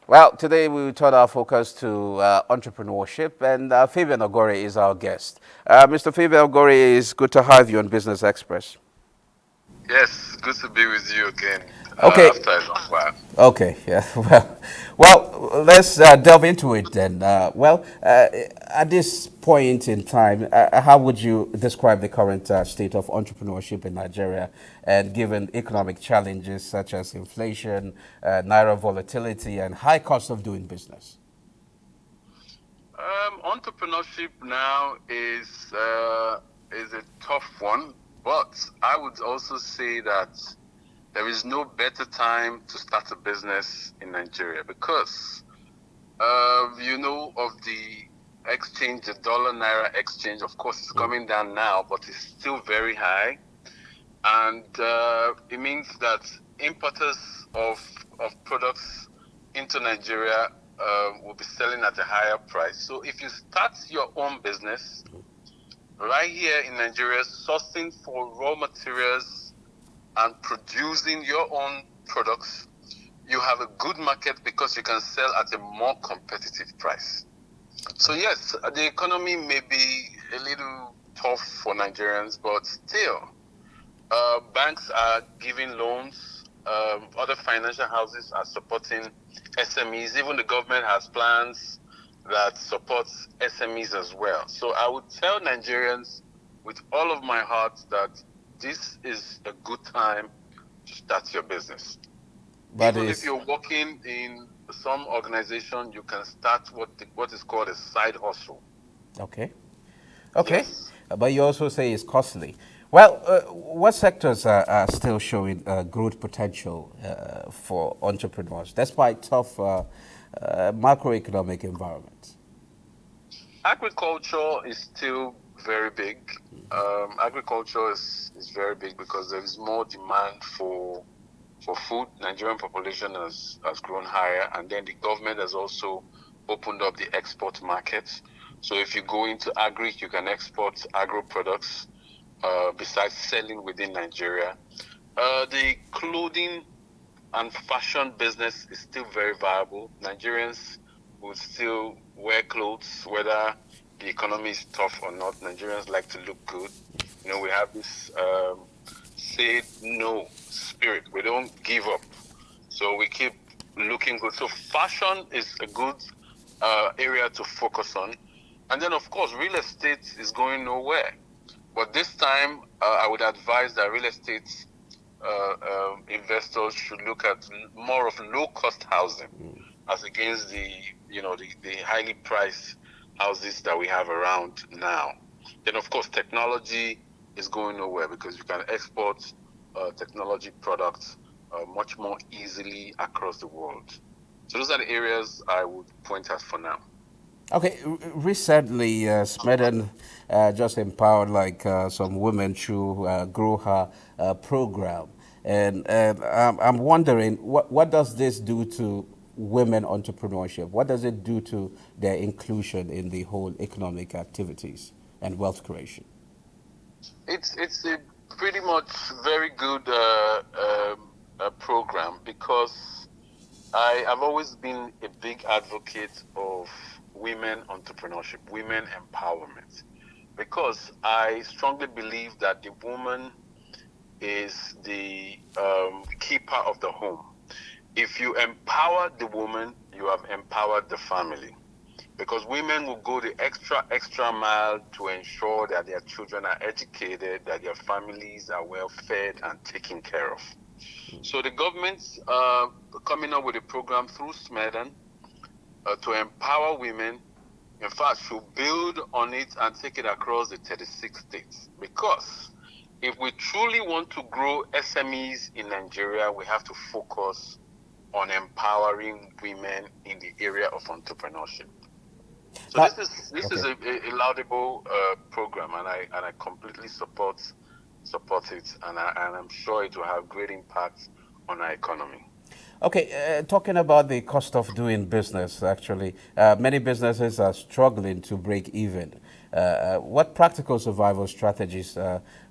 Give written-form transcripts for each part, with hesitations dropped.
Well, today we turn our focus to entrepreneurship, and Fabian Agore is our guest. Mr. Fabian Agore, is good to have you on Business Express. Yes, good to be with you again Okay, after a long while. okay, yeah, let's delve into it then. At this point in time, how would you describe the current state of entrepreneurship in Nigeria, and given economic challenges such as inflation, naira volatility, and high cost of doing business? Entrepreneurship now is a tough one, but I would also say that there is no better time to start a business in Nigeria because of the exchange, the dollar naira exchange. Of course, it's coming down now, but it's still very high, and it means that importers of products into Nigeria will be selling at a higher price. So if you start your own business right here in Nigeria, sourcing for raw materials and producing your own products, you have a good market because you can sell at a more competitive price. So yes, the economy may be a little tough for Nigerians, but still, banks are giving loans. Other financial houses are supporting SMEs. Even the government has plans that supports SMEs as well. So I would tell Nigerians with all of my heart that this is a good time to start your business. That Even if is you're working in some organization, you can start what is called a side hustle. okay. Okay, Yes. but you also say it's costly. Well, what sectors are still showing growth potential for entrepreneurs despite tough macroeconomic environments? Agriculture is still very big. Agriculture is very big because there is more demand for food. Nigerian population has grown higher, and then the government has also opened up the export market. So if you go into agri, you can export agro products besides selling within Nigeria. The clothing and fashion business is still very viable. Nigerians will still wear clothes, whether the economy is tough or not. Nigerians like to look good. We have this say no spirit. We don't give up. So we keep looking good. So fashion is a good area to focus on. And then, of course, real estate is going nowhere. But this time, I would advise that real estate investors should look at more of low-cost housing as against the highly priced houses that we have around now. Then, of course, technology is going nowhere because you can export technology products much more easily across the world. So those are the areas I would point at for now. Okay, recently, Smeden just empowered some women through Grow Her program. And I'm wondering, what does this do to women entrepreneurship? What does it do to their inclusion in the whole economic activities and wealth creation? It's a pretty much very good program because I've always been a big advocate of women entrepreneurship, women empowerment, because I strongly believe that the woman is the keeper of the home. If you empower the woman, you have empowered the family. Because women will go the extra mile to ensure that their children are educated, that their families are well fed and taken care of. So the government's coming up with a program through Smeden to empower women. In fact, should build on it and take it across the 36 states. Because if we truly want to grow SMEs in Nigeria, we have to focus on empowering women in the area of entrepreneurship. So That, this is okay. a laudable program, and I completely support it, and I'm sure it will have great impact on our economy. Okay, talking about the cost of doing business, actually, many businesses are struggling to break even. What practical survival strategies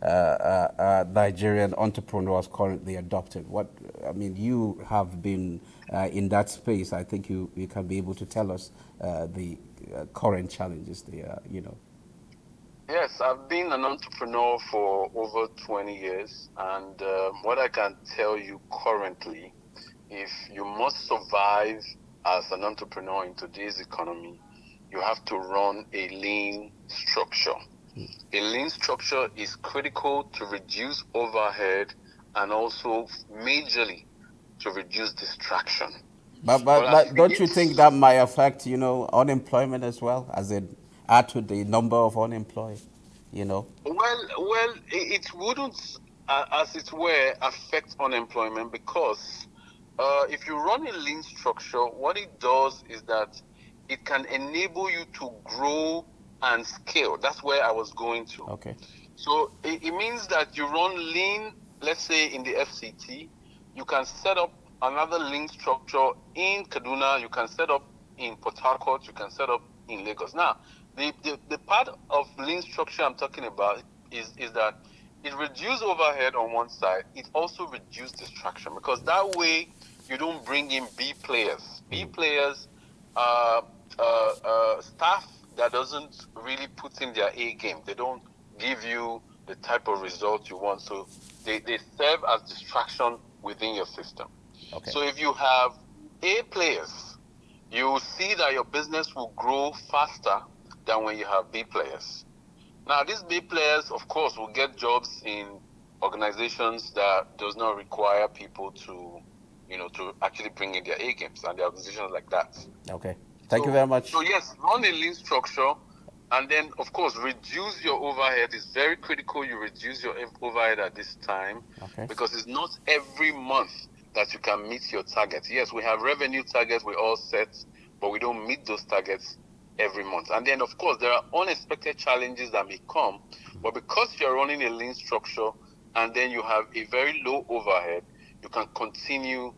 Nigerian entrepreneurs currently adopting? I mean, you have been in that space. I think you can be able to tell us the current challenges there, Yes, I've been an entrepreneur for over 20 years, and what I can tell you currently, if you must survive as an entrepreneur in today's economy, you have to run a lean structure. A lean structure is critical to reduce overhead and also majorly to reduce distraction. But as But don't you think that might affect, unemployment as well, as it add to the number of unemployed, you know? it wouldn't, as it were, affect unemployment because if you run a lean structure, what it does is that it can enable you to grow and scale. That's where I was going to. Okay. So it means that you run lean, let's say in the FCT, you can set up another lean structure in Kaduna, you can set up in Port Harcourt, you can set up in Lagos. Now, the part of lean structure I'm talking about is that it reduces overhead on one side, it also reduces distraction because that way you don't bring in B players. B players staff that doesn't really put in their A game. They don't give you the type of result you want. So they serve as distraction within your system. Okay. So if you have A players, you will see that your business will grow faster than when you have B players. Now, these B players, of course, will get jobs in organizations that does not require people to actually bring in their A games, and there are organizations like that. Okay. Thank you So, very much. so yes, run a lean structure, and then of course reduce your overhead. It's very critical you reduce your overhead at this time Okay. because it's not every month that you can meet your targets. Yes, we have revenue targets we all set, but we don't meet those targets every month. And then of course there are unexpected challenges that may come, but because you're running a lean structure and then you have a very low overhead, you can continue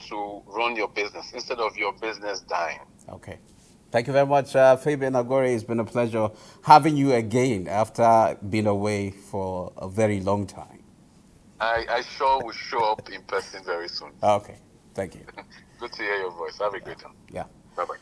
to run your business instead of your business dying. Okay. Thank you very much, Fabian Agore. It's been a pleasure having you again after being away for a very long time. I sure will show up in person very soon. Okay. Thank you. Good to hear your voice. Have a great one. Yeah. Bye bye.